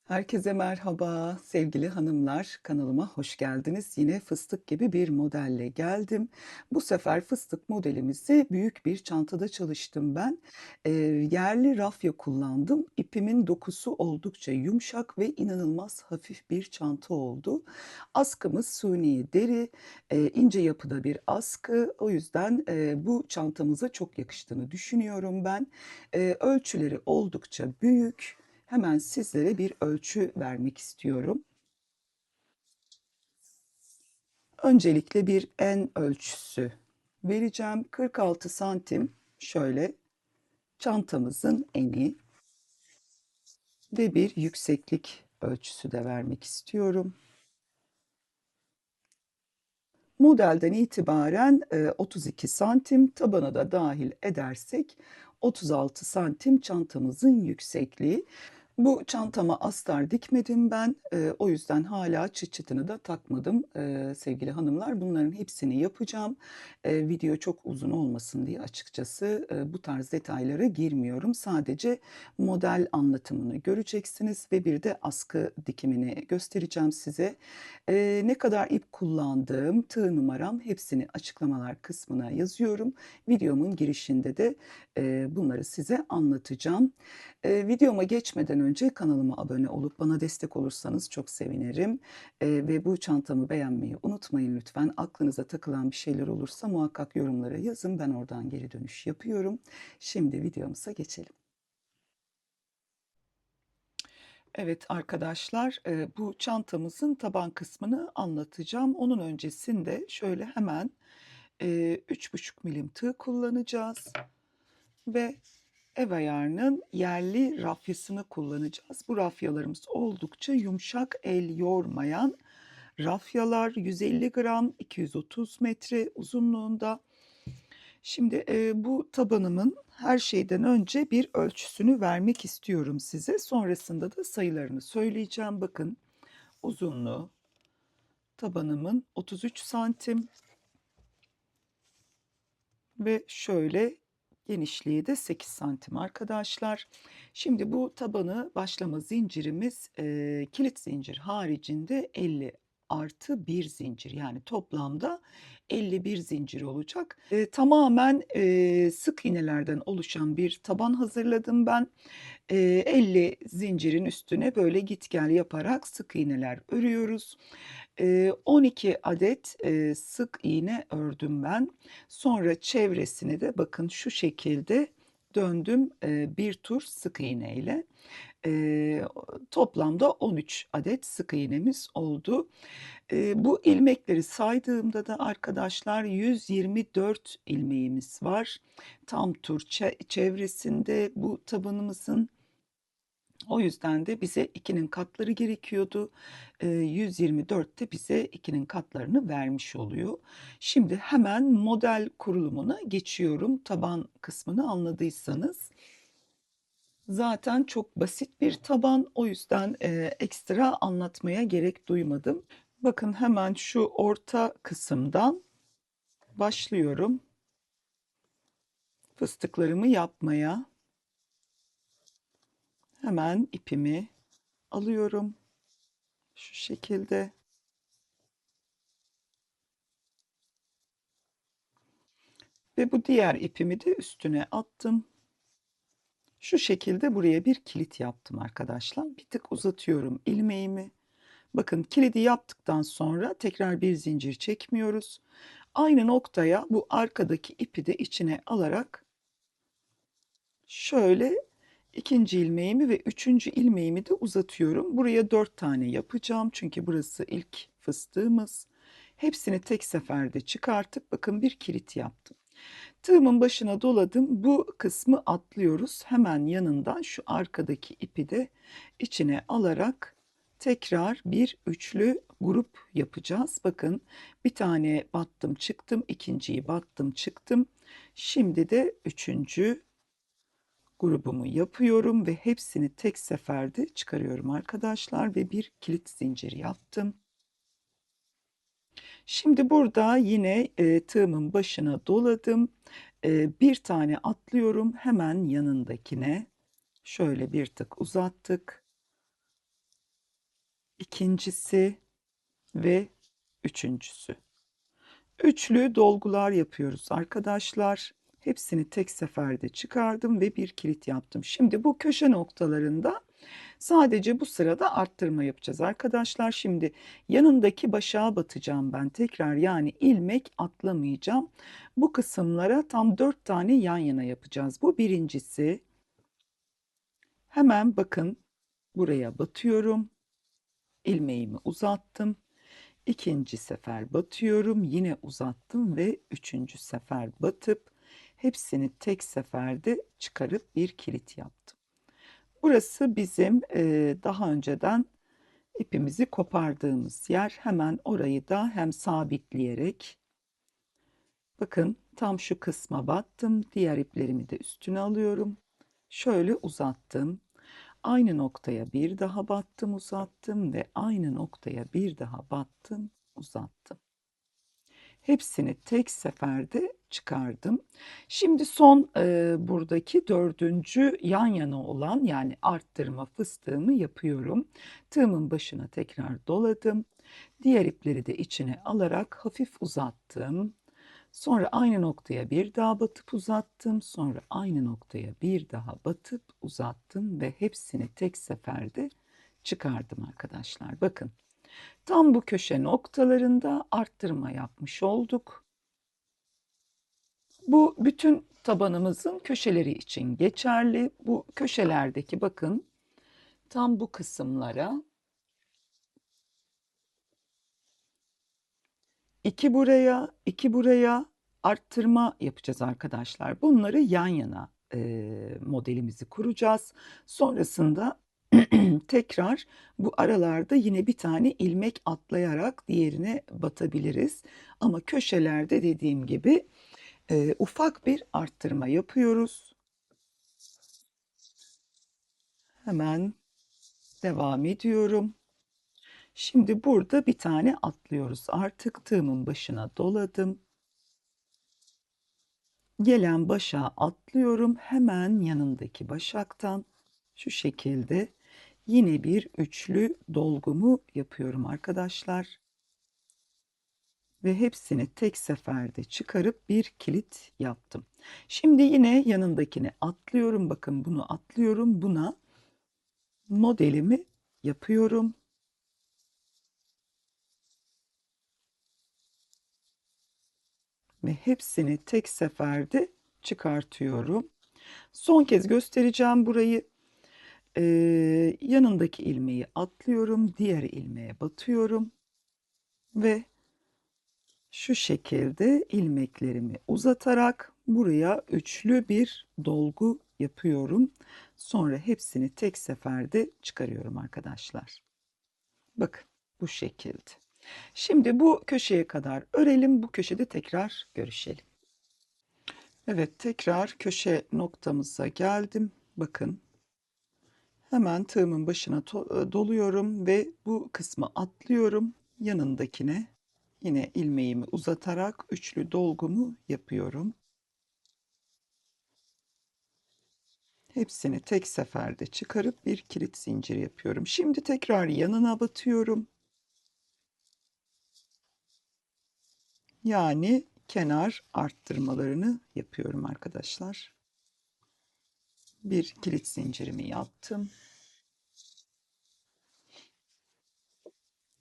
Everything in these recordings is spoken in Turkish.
Herkese merhaba sevgili hanımlar, kanalıma hoş geldiniz. Yine fıstık gibi bir modelle geldim. Bu sefer fıstık modelimizi büyük bir çantada çalıştım ben. Ee, Yerli rafya kullandım. İpimin dokusu oldukça yumuşak ve inanılmaz hafif bir çanta oldu. Askımız suni deri, ince yapıda bir askı. O yüzden bu çantamıza çok yakıştığını düşünüyorum ben. Ölçüleri oldukça büyük. Hemen sizlere bir ölçü vermek istiyorum. Öncelikle bir en ölçüsü vereceğim. 46 santim şöyle çantamızın eni ve bir yükseklik ölçüsü de vermek istiyorum. Modelden itibaren 32 santim tabana da dahil edersek 36 santim çantamızın yüksekliği. Bu çantama astar dikmedim ben. O yüzden hala çıt çıtını da takmadım sevgili hanımlar. Bunların hepsini yapacağım. Video çok uzun olmasın diye açıkçası bu tarz detaylara girmiyorum. Sadece model anlatımını göreceksiniz ve bir de askı dikimini göstereceğim size. Ne kadar ip kullandığım, tığ numaram hepsini açıklamalar kısmına yazıyorum. Videomun girişinde de bunları size anlatacağım. Videoma geçmeden önce kanalıma abone olup bana destek olursanız çok sevinirim. Ve bu çantamı beğenmeyi unutmayın lütfen. Aklınıza takılan bir şeyler olursa muhakkak yorumlara yazın. Ben oradan geri dönüş yapıyorum. Şimdi videomuza geçelim. Evet arkadaşlar, bu çantamızın taban kısmını anlatacağım. Onun öncesinde şöyle hemen 3,5 milim tığ kullanacağız ve ev ayarının yerli rafyasını kullanacağız. Bu rafyalarımız oldukça yumuşak, el yormayan rafyalar. 150 gram, 230 metre uzunluğunda. Şimdi bu tabanımın her şeyden önce bir ölçüsünü vermek istiyorum size. Sonrasında da sayılarını söyleyeceğim. Bakın uzunluğu tabanımın 33 santim ve şöyle genişliği de 8 santim arkadaşlar. Şimdi bu tabanı başlama zincirimiz kilit zincir haricinde 50 artı 1 zincir, yani toplamda 51 zincir olacak. Tamamen sık iğnelerden oluşan bir taban hazırladım ben. 50 zincirin üstüne böyle git gel yaparak sık iğneler örüyoruz. 12 adet sık iğne ördüm ben. Sonra çevresini de bakın şu şekilde döndüm bir tur sık iğne ile. Toplamda 13 adet sık iğnemiz oldu. Bu ilmekleri saydığımda da arkadaşlar 124 ilmeğimiz var. Tam tur çevresinde bu tabanımızın. O yüzden de bize 2'nin katları gerekiyordu. 124 de bize 2'nin katlarını vermiş oluyor. Şimdi hemen model kurulumuna geçiyorum. Taban kısmını anladıysanız. Zaten çok basit bir taban. O yüzden ekstra anlatmaya gerek duymadım. Bakın hemen şu orta kısımdan başlıyorum fıstıklarımı yapmaya. Hemen ipimi alıyorum şu şekilde. Ve bu diğer ipimi de üstüne attım. Şu şekilde buraya bir kilit yaptım arkadaşlar. Bir tık uzatıyorum ilmeğimi. Bakın kilidi yaptıktan sonra tekrar bir zincir çekmiyoruz. Aynı noktaya bu arkadaki ipi de içine alarak şöyle ikinci ilmeğimi ve üçüncü ilmeğimi de uzatıyorum. Buraya 4 tane yapacağım çünkü burası ilk fıstığımız. Hepsini tek seferde çıkartıp bakın bir kilit yaptım. Tığımın başına doladım. Bu kısmı atlıyoruz. Hemen yanından şu arkadaki ipi de içine alarak tekrar bir üçlü grup yapacağız. Bakın bir tane battım çıktım, ikinciyi battım çıktım. Şimdi de üçüncü grubumu yapıyorum ve hepsini tek seferde çıkarıyorum arkadaşlar ve bir kilit zinciri yaptım. Şimdi burada yine tığımın başına doladım. Bir tane atlıyorum hemen yanındakine. Şöyle bir tık uzattık. ikincisi ve üçüncüsü. Üçlü dolgular yapıyoruz arkadaşlar. Hepsini tek seferde çıkardım ve bir kilit yaptım. Şimdi bu köşe noktalarında sadece bu sırada arttırma yapacağız arkadaşlar. Şimdi yanındaki başağa batacağım ben tekrar, yani ilmek atlamayacağım. Bu kısımlara tam 4 tane yan yana yapacağız. Bu birincisi. Hemen bakın, buraya batıyorum. İlmeğimi uzattım. İkinci sefer batıyorum, yine uzattım ve üçüncü sefer batıp hepsini tek seferde çıkarıp bir kilit yaptım. Burası bizim daha önceden ipimizi kopardığımız yer. Hemen orayı da hem sabitleyerek, bakın tam şu kısma battım. Diğer iplerimi de üstüne alıyorum. Şöyle uzattım. Aynı noktaya bir daha battım, uzattım ve aynı noktaya bir daha battım, uzattım. Hepsini tek seferde çıkardım. Şimdi son buradaki dördüncü yan yana olan, yani arttırma fıstığımı yapıyorum. Tığımın başına tekrar doladım. Diğer ipleri de içine alarak hafif uzattım. Sonra aynı noktaya bir daha batıp uzattım. Sonra aynı noktaya bir daha batıp uzattım ve hepsini tek seferde çıkardım arkadaşlar. Bakın, tam bu köşe noktalarında arttırma yapmış olduk. Bu bütün tabanımızın köşeleri için geçerli. Bu köşelerdeki, bakın, tam bu kısımlara 2 buraya, 2 buraya arttırma yapacağız arkadaşlar. Bunları yan yana modelimizi kuracağız. Sonrasında tekrar bu aralarda yine bir tane ilmek atlayarak diğerine batabiliriz. Ama köşelerde dediğim gibi ufak bir arttırma yapıyoruz. Hemen devam ediyorum. Şimdi burada bir tane atlıyoruz. Artık tığımın başına doladım. Gelen başağa atlıyorum. Hemen yanındaki başaktan şu şekilde yine bir üçlü dolgumu yapıyorum arkadaşlar. Ve hepsini tek seferde çıkarıp bir kilit yaptım. Şimdi yine yanındakini atlıyorum. Bakın, bunu atlıyorum. Buna modelimi yapıyorum. Ve hepsini tek seferde çıkartıyorum. Son kez göstereceğim burayı. Yanındaki ilmeği atlıyorum. Diğer ilmeğe batıyorum. Ve şu şekilde ilmeklerimi uzatarak buraya üçlü bir dolgu yapıyorum. Sonra hepsini tek seferde çıkarıyorum arkadaşlar. Bakın, bu şekilde. Şimdi bu köşeye kadar örelim. Bu köşede tekrar görüşelim. Evet, tekrar köşe noktamıza geldim. Bakın, hemen tığımın başına doluyorum ve bu kısmı atlıyorum. Yanındakine yine ilmeğimi uzatarak üçlü dolgumu yapıyorum. Hepsini tek seferde çıkarıp bir kilit zinciri yapıyorum. Şimdi tekrar yanına batıyorum. Yani kenar arttırmalarını yapıyorum arkadaşlar. Bir kilit zincirimi yaptım.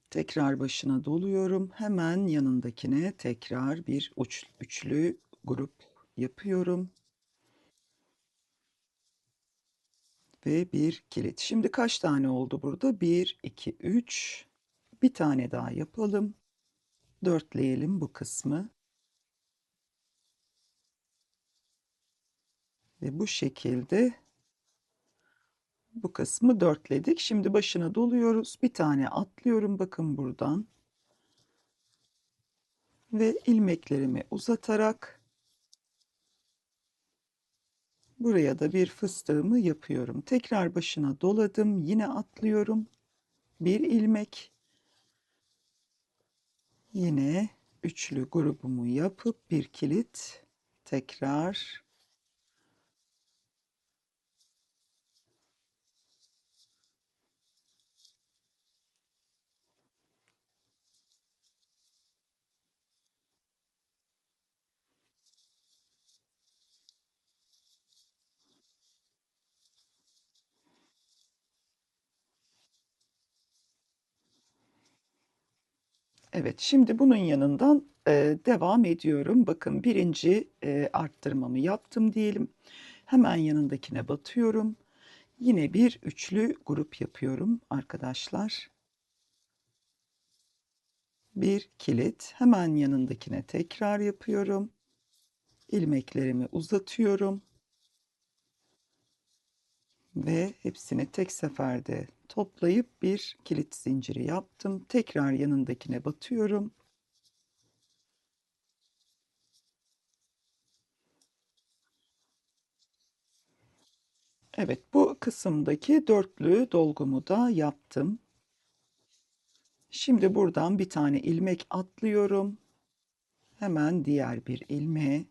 Tekrar başına doluyorum. Hemen yanındakine tekrar bir üçlü grup yapıyorum. Ve bir kilit. Şimdi kaç tane oldu burada? 1, 2, 3. Bir tane daha yapalım. Dörtleyelim bu kısmı. Ve bu şekilde bu kısmı dörtledik. Şimdi başına doluyoruz. Bir tane atlıyorum. Bakın buradan. Ve ilmeklerimi uzatarak buraya da bir fıstığımı yapıyorum. Tekrar başına doladım. Yine atlıyorum. Bir ilmek. Yine üçlü grubumu yapıp bir kilit. Tekrar Evet, şimdi bunun yanından devam ediyorum. Bakın birinci arttırmamı yaptım diyelim. Hemen yanındakine batıyorum. Yine bir üçlü grup yapıyorum arkadaşlar. Bir kilit. Hemen yanındakine tekrar yapıyorum. İlmeklerimi uzatıyorum ve hepsini tek seferde toplayıp bir kilit zinciri yaptım. Tekrar yanındakine batıyorum. Evet, bu kısımdaki dörtlü dolgumu da yaptım. Şimdi buradan bir tane ilmek atlıyorum. Hemen diğer bir ilmeğe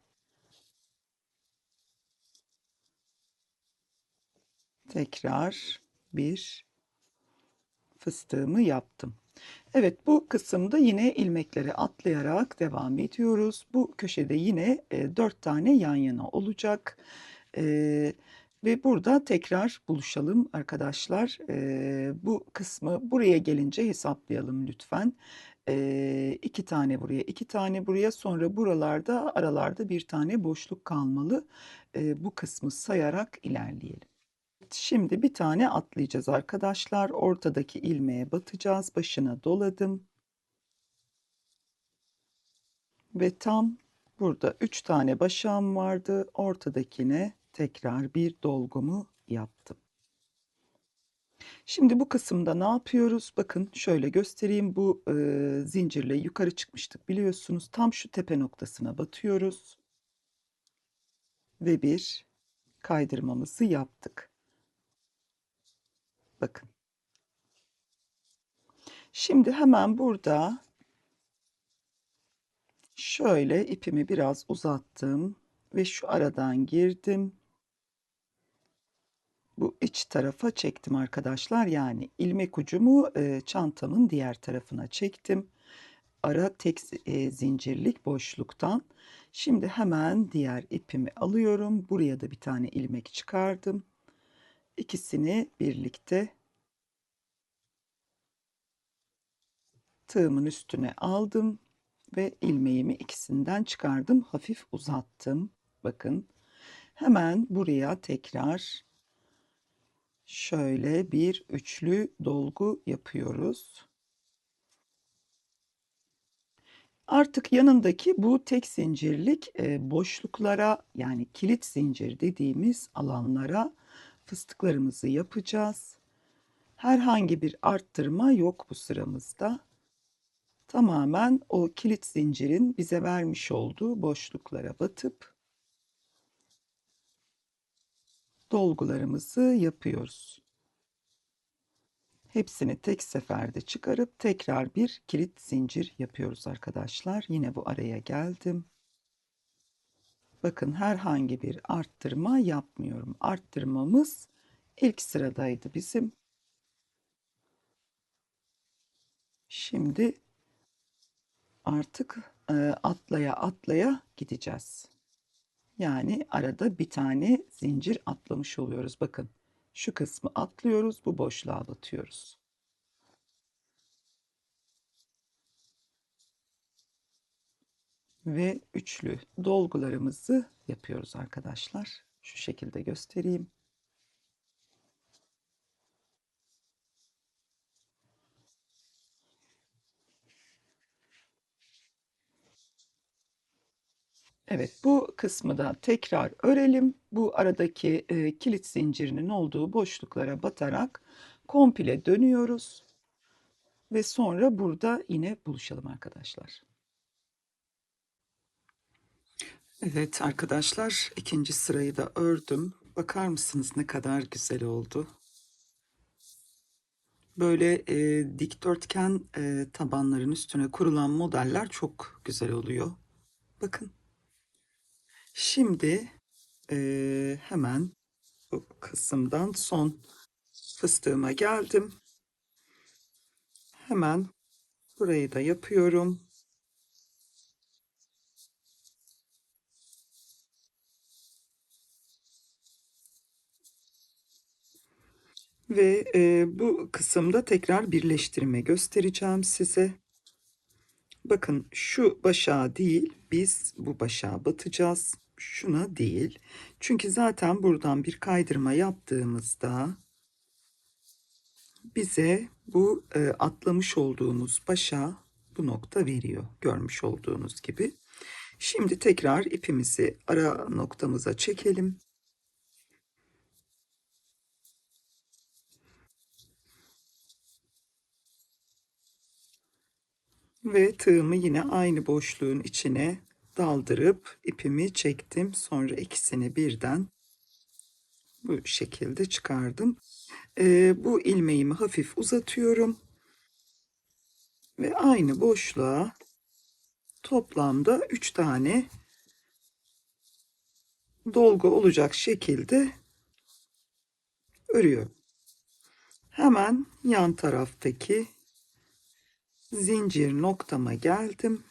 tekrar bir fıstığımı yaptım. Evet, bu kısımda yine ilmekleri atlayarak devam ediyoruz. Bu köşede yine 4 tane yan yana olacak. E, Ve burada tekrar buluşalım arkadaşlar. Bu kısmı buraya gelince hesaplayalım lütfen. 2 tane buraya, 2 tane buraya, sonra buralarda aralarda bir tane boşluk kalmalı. Bu kısmı sayarak ilerleyelim. Şimdi bir tane atlayacağız arkadaşlar. Ortadaki ilmeğe batacağız. Başına doladım. Ve tam burada 3 tane başağım vardı. Ortadakine tekrar bir dolgumu yaptım. Şimdi bu kısımda ne yapıyoruz? Bakın şöyle göstereyim. Bu zincirle yukarı çıkmıştık biliyorsunuz. Tam şu tepe noktasına batıyoruz. Ve bir kaydırmamızı yaptık. Bakın. Şimdi hemen burada şöyle ipimi biraz uzattım ve şu aradan girdim. Bu iç tarafa çektim arkadaşlar. Yani ilmek ucumu çantamın diğer tarafına çektim. Ara tek zincirlik boşluktan. Şimdi hemen diğer ipimi alıyorum. Buraya da bir tane ilmek çıkardım. İkisini birlikte tığımın üstüne aldım ve ilmeğimi ikisinden çıkardım. Hafif uzattım. Bakın. Hemen buraya tekrar şöyle bir üçlü dolgu yapıyoruz. Artık yanındaki bu tek zincirlik boşluklara, yani kilit zincir dediğimiz alanlara fıstıklarımızı yapacağız. Herhangi bir arttırma yok bu sıramızda. Tamamen o kilit zincirin bize vermiş olduğu boşluklara batıp dolgularımızı yapıyoruz. Hepsini tek seferde çıkarıp tekrar bir kilit zincir yapıyoruz arkadaşlar. Yine bu araya geldim. Bakın herhangi bir arttırma yapmıyorum. Arttırmamız ilk sıradaydı bizim. Şimdi artık atlaya atlaya gideceğiz. Yani arada bir tane zincir atlamış oluyoruz. Bakın şu kısmı atlıyoruz, bu boşluğa batıyoruz. Ve üçlü dolgularımızı yapıyoruz arkadaşlar. Şu şekilde göstereyim. Evet, bu kısmı da tekrar örelim. Bu aradaki kilit zincirinin olduğu boşluklara batarak komple dönüyoruz ve sonra burada yine buluşalım arkadaşlar. Evet arkadaşlar, ikinci sırayı da ördüm. Bakar mısınız ne kadar güzel oldu? Böyle dikdörtgen tabanların üstüne kurulan modeller çok güzel oluyor. Bakın. Şimdi hemen bu kısımdan son fıstığıma geldim. Hemen burayı da yapıyorum. Ve bu kısımda tekrar birleştirme göstereceğim size. Bakın şu başağa değil, biz bu başağa batacağız. Şuna değil. Çünkü zaten buradan bir kaydırma yaptığımızda bize bu atlamış olduğumuz başa bu nokta veriyor. Görmüş olduğunuz gibi. Şimdi tekrar ipimizi ara noktamıza çekelim. Ve tığımı yine aynı boşluğun içine daldırıp ipimi çektim. Sonra ikisini birden bu şekilde çıkardım. Bu ilmeğimi hafif uzatıyorum ve aynı boşluğa toplamda 3 tane dolgu olacak şekilde örüyorum. Hemen yan taraftaki zincir noktama geldim.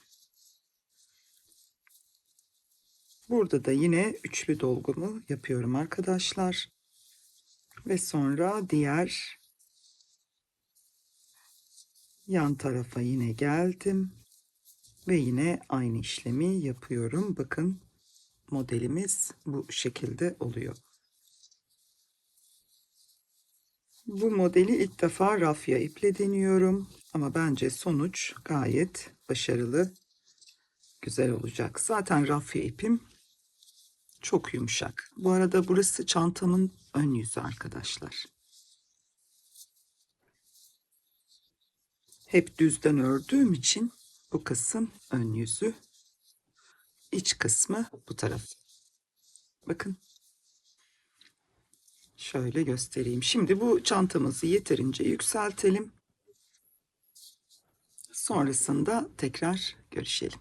Burada da yine üçlü dolgumu yapıyorum arkadaşlar. Ve sonra diğer yan tarafa yine geldim. Ve yine aynı işlemi yapıyorum. Bakın modelimiz bu şekilde oluyor. Bu modeli ilk defa rafya iple deniyorum. Ama bence sonuç gayet başarılı, güzel olacak. Zaten rafya ipim çok yumuşak. Bu arada burası çantamın ön yüzü arkadaşlar. Hep düzden ördüğüm için bu kısım ön yüzü. İç kısmı bu taraf. Bakın. Şöyle göstereyim. Şimdi bu çantamızı yeterince yükseltelim. Sonrasında tekrar görüşelim.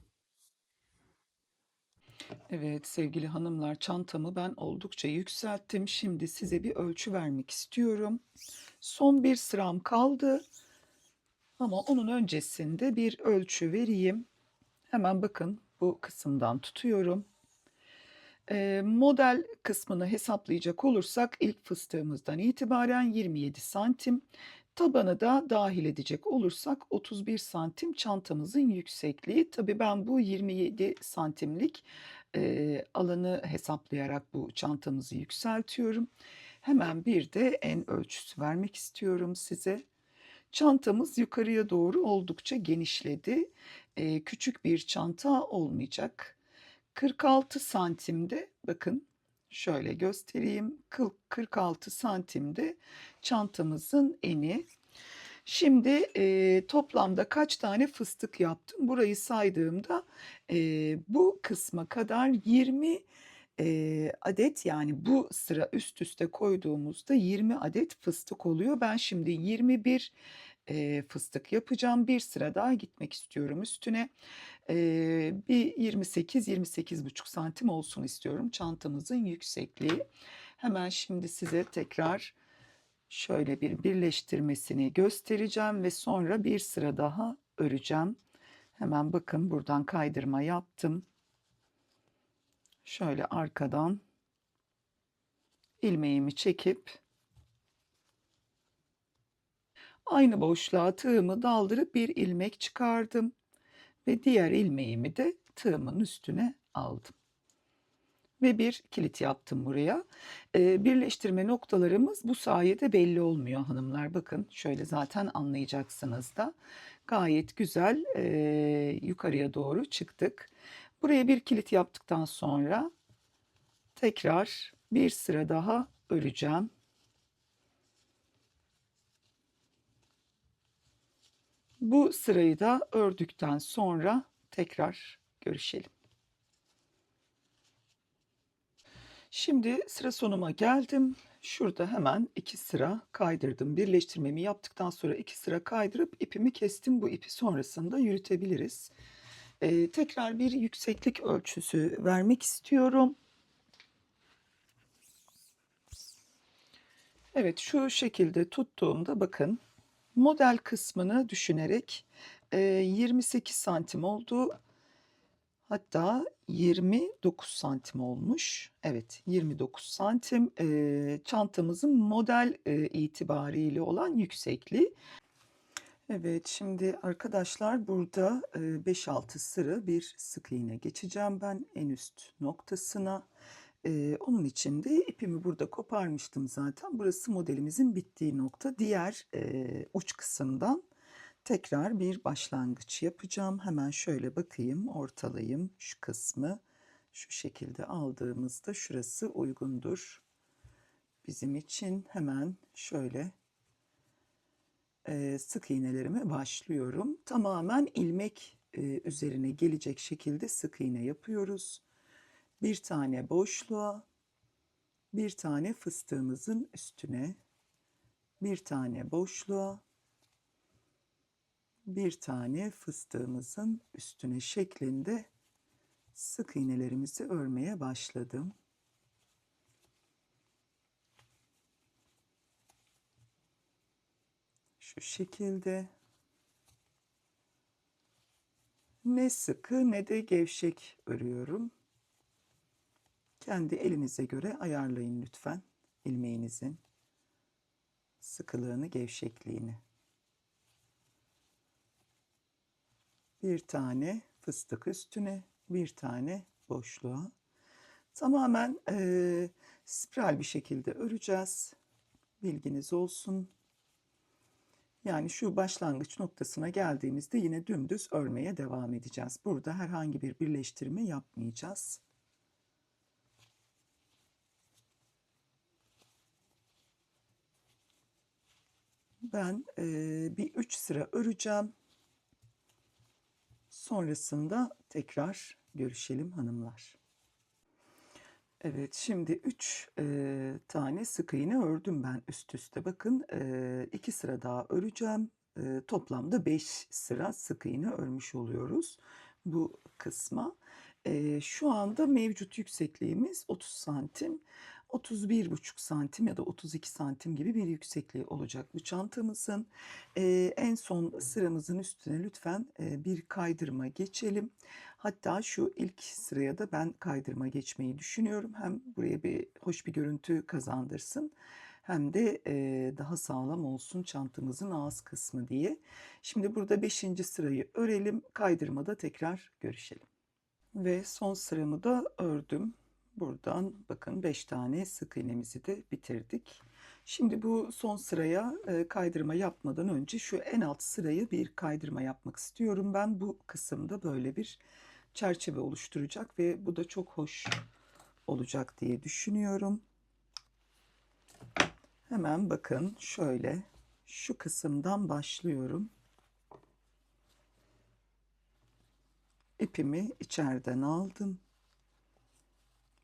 Evet sevgili hanımlar, çantamı ben oldukça yükselttim. Şimdi size bir ölçü vermek istiyorum. Son bir sıram kaldı. Ama onun öncesinde bir ölçü vereyim. Hemen bakın bu kısımdan tutuyorum. Model kısmını hesaplayacak olursak ilk fıstığımızdan itibaren 27 santim. Tabanı da dahil edecek olursak 31 santim çantamızın yüksekliği. Tabii ben bu 27 santimlik alanı hesaplayarak bu çantamızı yükseltiyorum. Hemen bir de en ölçüsü vermek istiyorum size. Çantamız yukarıya doğru oldukça genişledi. Küçük bir çanta olmayacak. 46 santimde, bakın şöyle göstereyim, 46 santimde çantamızın eni. Şimdi toplamda kaç tane fıstık yaptım? Burayı saydığımda bu kısma kadar 20 adet, yani bu sıra üst üste koyduğumuzda 20 adet fıstık oluyor. Ben şimdi 21 fıstık yapacağım. Bir sıra daha gitmek istiyorum üstüne. Bir 28-28,5 santim olsun istiyorum çantamızın yüksekliği. Hemen şimdi size tekrar şöyle bir birleştirmesini göstereceğim ve sonra bir sıra daha öreceğim. Hemen bakın buradan kaydırma yaptım. Şöyle arkadan ilmeğimi çekip aynı boşluğa tığımı daldırıp bir ilmek çıkardım ve diğer ilmeğimi de tığımın üstüne aldım. Ve bir kilit yaptım buraya. Birleştirme noktalarımız bu sayede belli olmuyor hanımlar. Bakın şöyle zaten anlayacaksınız da. Gayet güzel yukarıya doğru çıktık. Buraya bir kilit yaptıktan sonra tekrar bir sıra daha öreceğim. Bu sırayı da ördükten sonra tekrar görüşelim. Şimdi sıra sonuma geldim. Şurada hemen 2 sıra kaydırdım. Birleştirmemi yaptıktan sonra 2 sıra kaydırıp ipimi kestim. Bu ipi sonrasında yürütebiliriz. Tekrar bir yükseklik ölçüsü vermek istiyorum. Evet, şu şekilde tuttuğumda bakın model kısmını düşünerek 28 santim oldu. Hatta 29 santim olmuş. Evet, 29 santim çantamızın model itibariyle olan yüksekliği. Evet, şimdi arkadaşlar burada 5-6 sıra bir sık iğne geçeceğim ben en üst noktasına. Onun için de ipimi burada koparmıştım zaten. Burası modelimizin bittiği nokta. Diğer uç kısımdan tekrar bir başlangıç yapacağım. Hemen şöyle bakayım, ortalayayım şu kısmı. Şu şekilde aldığımızda şurası uygundur. Bizim için hemen şöyle sık iğnelerime başlıyorum. Tamamen ilmek üzerine gelecek şekilde sık iğne yapıyoruz. Bir tane boşluğa, bir tane fıstığımızın üstüne, bir tane boşluğa, bir tane fıstığımızın üstüne şeklinde sık iğnelerimizi örmeye başladım. Şu şekilde. Ne sıkı ne de gevşek örüyorum. Kendi elinize göre ayarlayın lütfen ilmeğinizin sıkılığını, gevşekliğini. Bir tane fıstık üstüne, bir tane boşluğa. Tamamen spiral bir şekilde öreceğiz. Bilginiz olsun. Yani şu başlangıç noktasına geldiğimizde yine dümdüz örmeye devam edeceğiz. Burada herhangi bir birleştirme yapmayacağız. Ben bir 3 sıra öreceğim. Sonrasında tekrar görüşelim hanımlar. Evet, şimdi 3 tane sık iğne ördüm ben üst üste. Bakın 2 sıra daha öreceğim. Toplamda 5 sıra sık iğne örmüş oluyoruz bu kısma. Şu anda mevcut yüksekliğimiz 30 santim. 31,5 santim ya da 32 santim gibi bir yüksekliği olacak bu çantamızın. En son sıramızın üstüne lütfen bir kaydırma geçelim. Hatta şu ilk sıraya da ben kaydırma geçmeyi düşünüyorum. Hem buraya bir hoş bir görüntü kazandırsın hem de daha sağlam olsun çantamızın ağız kısmı diye. Şimdi burada 5. sırayı örelim. Kaydırmada tekrar görüşelim. Ve son sıramı da ördüm. Buradan bakın 5 tane sık iğnemizi de bitirdik. Şimdi bu son sıraya kaydırma yapmadan önce şu en alt sırayı bir kaydırma yapmak istiyorum. Ben bu kısımda böyle bir çerçeve oluşturacak ve bu da çok hoş olacak diye düşünüyorum. Hemen bakın şöyle şu kısımdan başlıyorum. İpimi içeriden aldım.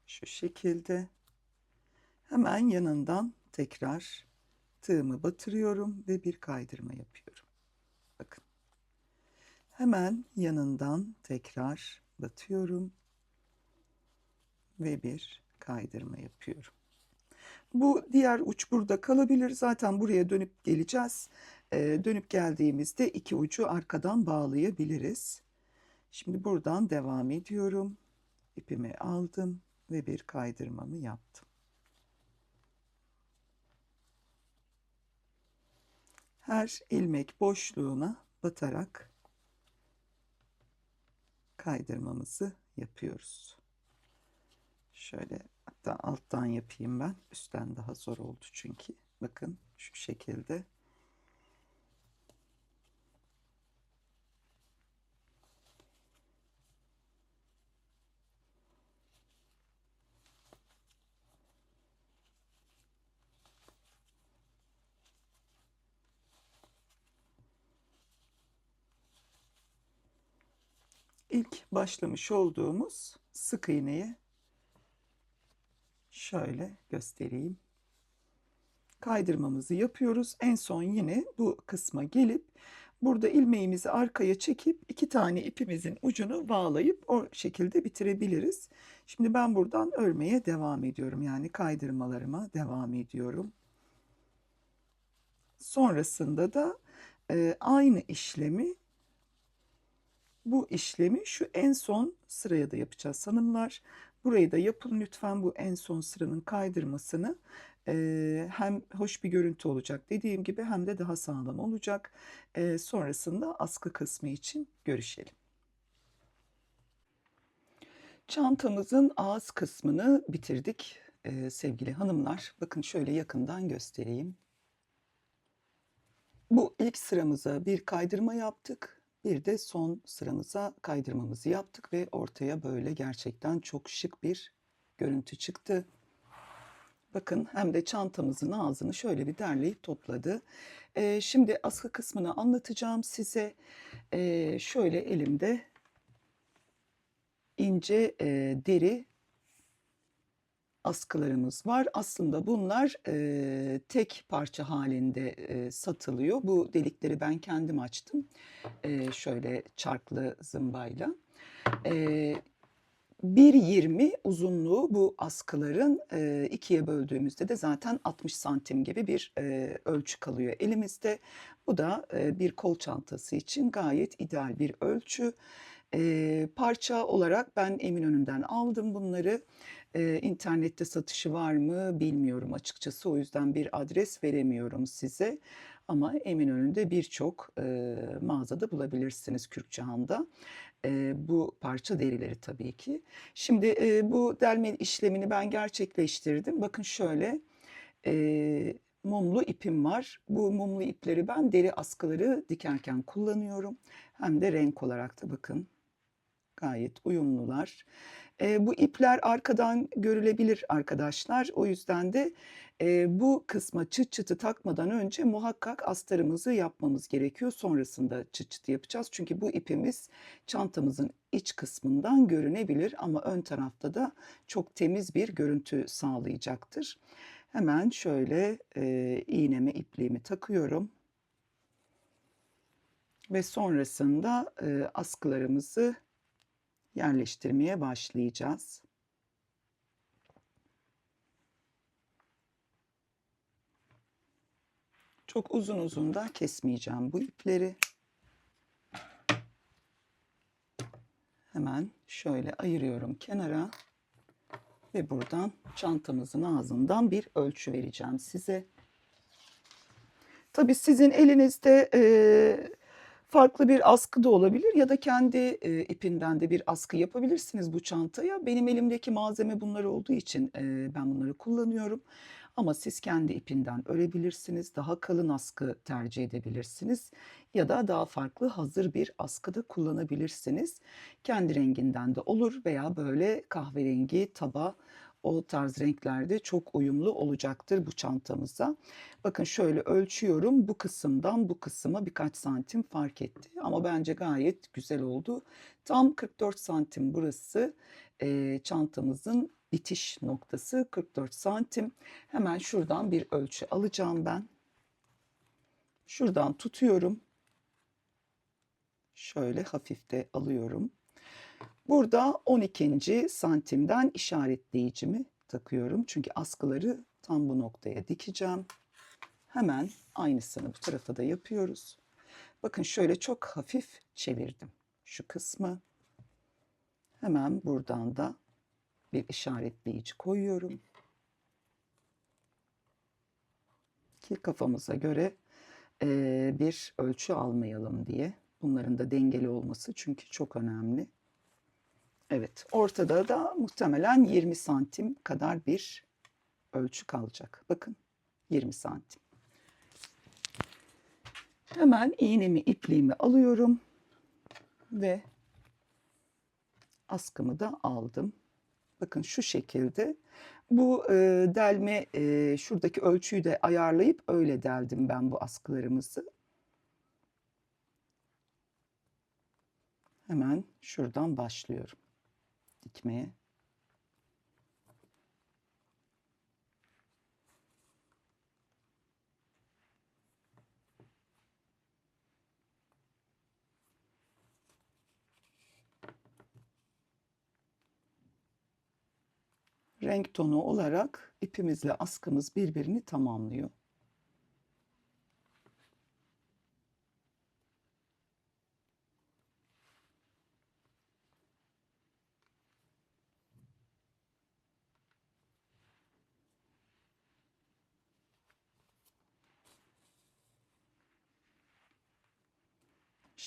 Şu şekilde. Hemen yanından tekrar tığımı batırıyorum ve bir kaydırma yapıyorum. Bakın. Hemen yanından tekrar batıyorum ve bir kaydırma yapıyorum. Bu diğer uç burada kalabilir. Zaten buraya dönüp geleceğiz. Dönüp geldiğimizde iki ucu arkadan bağlayabiliriz. Şimdi buradan devam ediyorum. İpimi aldım ve bir kaydırmamı yaptım. Her ilmek boşluğuna batarak kaydırmamızı yapıyoruz. Şöyle hatta alttan yapayım ben. Üstten daha zor oldu çünkü. Bakın şu şekilde. İlk başlamış olduğumuz sık iğneye şöyle göstereyim. Kaydırmamızı yapıyoruz. En son yine bu kısma gelip burada ilmeğimizi arkaya çekip iki tane ipimizin ucunu bağlayıp o şekilde bitirebiliriz. Şimdi ben buradan örmeye devam ediyorum. Yani kaydırmalarıma devam ediyorum. Sonrasında da aynı işlemi bu işlemi şu en son sıraya da yapacağız hanımlar. Burayı da yapın lütfen bu en son sıranın kaydırmasını. Hem hoş bir görüntü olacak dediğim gibi hem de daha sağlam olacak. Sonrasında askı kısmı için görüşelim. Çantamızın ağız kısmını bitirdik sevgili hanımlar. Bakın şöyle yakından göstereyim. Bu ilk sıramıza bir kaydırma yaptık. Bir de son sıramıza kaydırmamızı yaptık ve ortaya böyle gerçekten çok şık bir görüntü çıktı. Bakın hem de çantamızın ağzını şöyle bir derleyip topladı. Şimdi askı kısmını anlatacağım size. Şöyle elimde ince deri askılarımız var. Aslında bunlar tek parça halinde satılıyor. Bu delikleri ben kendim açtım. Şöyle çarklı zımbayla. 1,20 uzunluğu bu askıların, ikiye böldüğümüzde de zaten 60 santim gibi bir ölçü kalıyor elimizde. Bu da bir kol çantası için gayet ideal bir ölçü. Parça olarak ben Eminönü'nden aldım bunları. İnternette satışı var mı bilmiyorum açıkçası. O yüzden bir adres veremiyorum size. Ama Eminönü'nde birçok mağazada bulabilirsiniz Kürkçıhan'da. Bu parça derileri tabii ki. Şimdi bu delme işlemini ben gerçekleştirdim. Bakın şöyle mumlu ipim var. Bu mumlu ipleri ben deri askıları dikerken kullanıyorum. Hem de renk olarak da bakın gayet uyumlular. Bu ipler arkadan görülebilir arkadaşlar. O yüzden de bu kısma çıt çıtı takmadan önce muhakkak astarımızı yapmamız gerekiyor. Sonrasında çıt çıtı yapacağız. Çünkü bu ipimiz çantamızın iç kısmından görünebilir ama ön tarafta da çok temiz bir görüntü sağlayacaktır. Hemen şöyle iğneme ipliğimi takıyorum. Ve sonrasında askılarımızı yerleştirmeye başlayacağız. Çok uzun uzun da kesmeyeceğim bu ipleri. Hemen şöyle ayırıyorum kenara ve buradan çantamızın ağzından bir ölçü vereceğim size. Tabii sizin elinizde farklı bir askı da olabilir ya da kendi ipinden de bir askı yapabilirsiniz bu çantaya. Benim elimdeki malzeme bunlar olduğu için ben bunları kullanıyorum. Ama siz kendi ipinden örebilirsiniz, daha kalın askı tercih edebilirsiniz ya da daha farklı hazır bir askı da kullanabilirsiniz. Kendi renginden de olur veya böyle kahverengi, taba o tarz renklerde çok uyumlu olacaktır bu çantamıza. Bakın şöyle ölçüyorum. Bu kısımdan bu kısma birkaç santim fark etti. Ama bence gayet güzel oldu. Tam 44 santim burası. Çantamızın bitiş noktası 44 santim. Hemen şuradan bir ölçü alacağım ben. Şuradan tutuyorum. Şöyle hafif de alıyorum. Burada 12. santimden işaretleyicimi takıyorum. Çünkü askıları tam bu noktaya dikeceğim. Hemen aynısını bu tarafa da yapıyoruz. Bakın şöyle çok hafif çevirdim şu kısmı. Hemen buradan da bir işaretleyici koyuyorum. Ki kafamıza göre bir ölçü almayalım diye. Bunların da dengeli olması çünkü çok önemli. Evet, ortada da muhtemelen 20 santim kadar bir ölçü kalacak. Bakın 20 santim. Hemen iğnemi, ipliğimi alıyorum ve askımı da aldım. Bakın şu şekilde. Bu delme şuradaki ölçüyü de ayarlayıp öyle deldim ben bu askılarımızı. Hemen şuradan başlıyorum dikmeye. Renk tonu olarak ipimizle askımız birbirini tamamlıyor.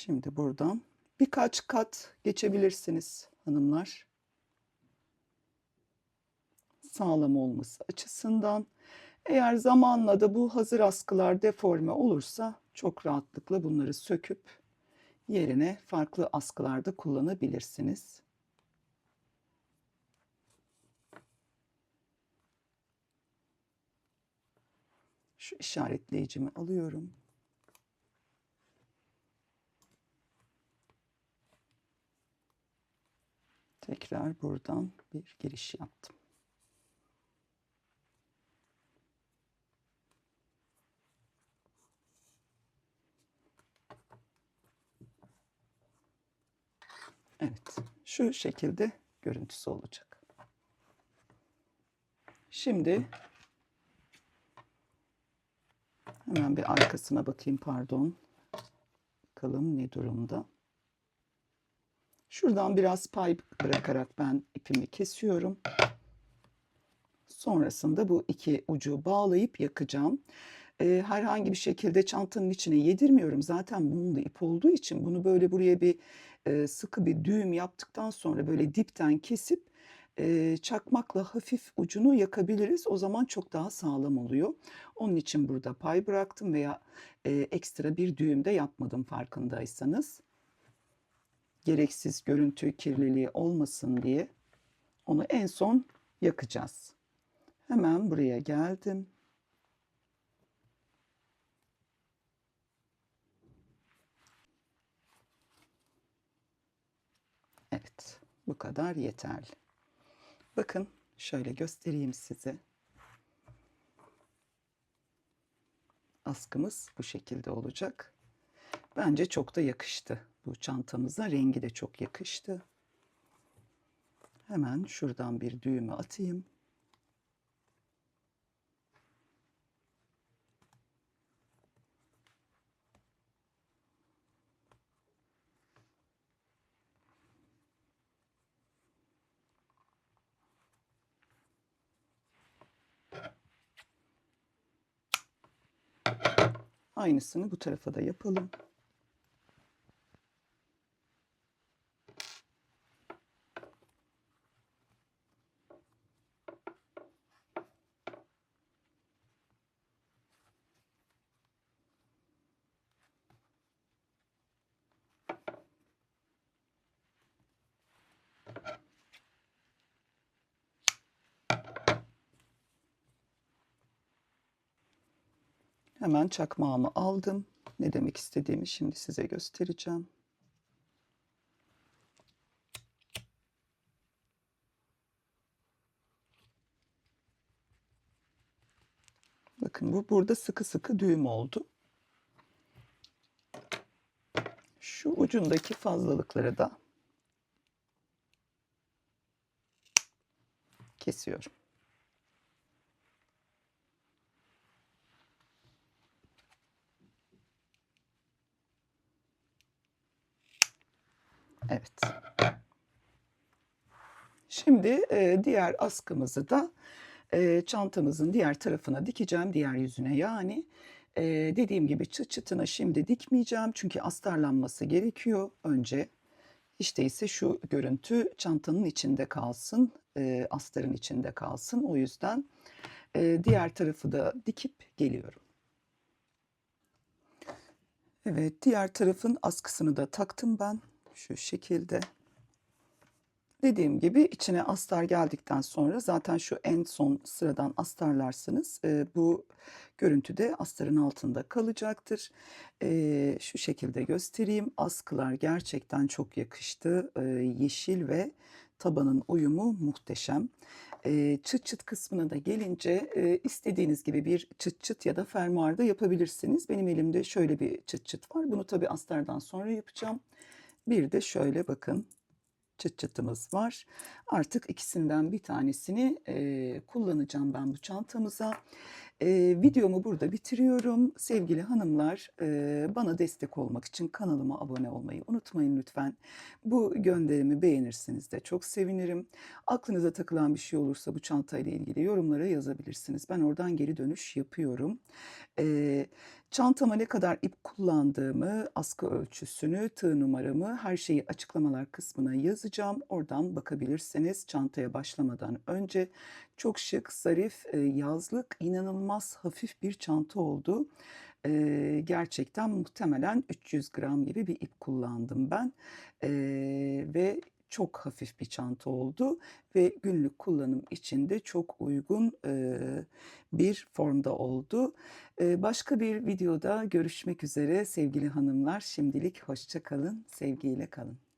Şimdi buradan birkaç kat geçebilirsiniz hanımlar. Sağlam olması açısından. Eğer zamanla da bu hazır askılar deforme olursa çok rahatlıkla bunları söküp yerine farklı askılarda kullanabilirsiniz. Şu işaretleyicimi alıyorum. Tekrar buradan bir giriş yaptım. Evet, şu şekilde görüntüsü olacak. Şimdi hemen bir arkasına bakayım, pardon. Bakalım ne durumda. Şuradan biraz pay bırakarak ben ipimi kesiyorum. Sonrasında bu iki ucu bağlayıp yakacağım. Herhangi bir şekilde çantanın içine yedirmiyorum. Zaten mumlu ip olduğu için bunu böyle buraya bir sıkı bir düğüm yaptıktan sonra böyle dipten kesip çakmakla hafif ucunu yakabiliriz. O zaman çok daha sağlam oluyor. Onun için burada pay bıraktım veya ekstra bir düğüm de yapmadım farkındaysanız. Gereksiz görüntü kirliliği olmasın diye onu en son yakacağız. Hemen buraya geldim. Evet, bu kadar yeterli. Bakın şöyle göstereyim size. Askımız bu şekilde olacak. Bence çok da yakıştı bu çantamıza. Rengi de çok yakıştı. Hemen şuradan bir düğme atayım. Aynısını bu tarafa da yapalım. Hemen çakmağımı aldım. Ne demek istediğimi şimdi size göstereceğim. Bakın bu burada sıkı sıkı düğüm oldu. Şu ucundaki fazlalıkları da kesiyorum. Evet. Şimdi diğer askımızı da çantamızın diğer tarafına dikeceğim, diğer yüzüne yani. Dediğim gibi çıt çıtına şimdi dikmeyeceğim çünkü astarlanması gerekiyor önce. Hiç değilse şu görüntü çantanın içinde kalsın, astarın içinde kalsın. O yüzden diğer tarafı da dikip geliyorum. Evet, diğer tarafın askısını da taktım ben şu şekilde. Dediğim gibi içine astar geldikten sonra zaten şu en son sıradan astarlarsınız. Bu görüntüde astarın altında kalacaktır. Şu şekilde göstereyim. Askılar gerçekten çok yakıştı. Yeşil ve tabanın uyumu muhteşem. Çıt çıt kısmına da gelince istediğiniz gibi bir çıt çıt ya da fermuar da yapabilirsiniz. Benim elimde şöyle bir çıt çıt var. Bunu tabii astardan sonra yapacağım. Bir de şöyle bakın. Çıt çıtımız var. Artık ikisinden bir tanesini kullanacağım ben bu çantamıza. Videomu burada bitiriyorum. Sevgili hanımlar, bana destek olmak için kanalıma abone olmayı unutmayın lütfen. Bu gönderimi beğenirseniz de çok sevinirim. Aklınıza takılan bir şey olursa bu çantayla ilgili yorumlara yazabilirsiniz. Ben oradan geri dönüş yapıyorum. Çantama ne kadar ip kullandığımı, askı ölçüsünü, tığ numaramı, her şeyi açıklamalar kısmına yazacağım. Oradan bakabilirsiniz çantaya başlamadan önce. Çok şık, zarif, yazlık, inanılmaz hafif bir çanta oldu. Gerçekten muhtemelen 300 gram gibi bir ip kullandım ben. Ve çok hafif bir çanta oldu ve günlük kullanım için de çok uygun bir formda oldu. Başka bir videoda görüşmek üzere sevgili hanımlar. Şimdilik hoşça kalın, sevgiyle kalın.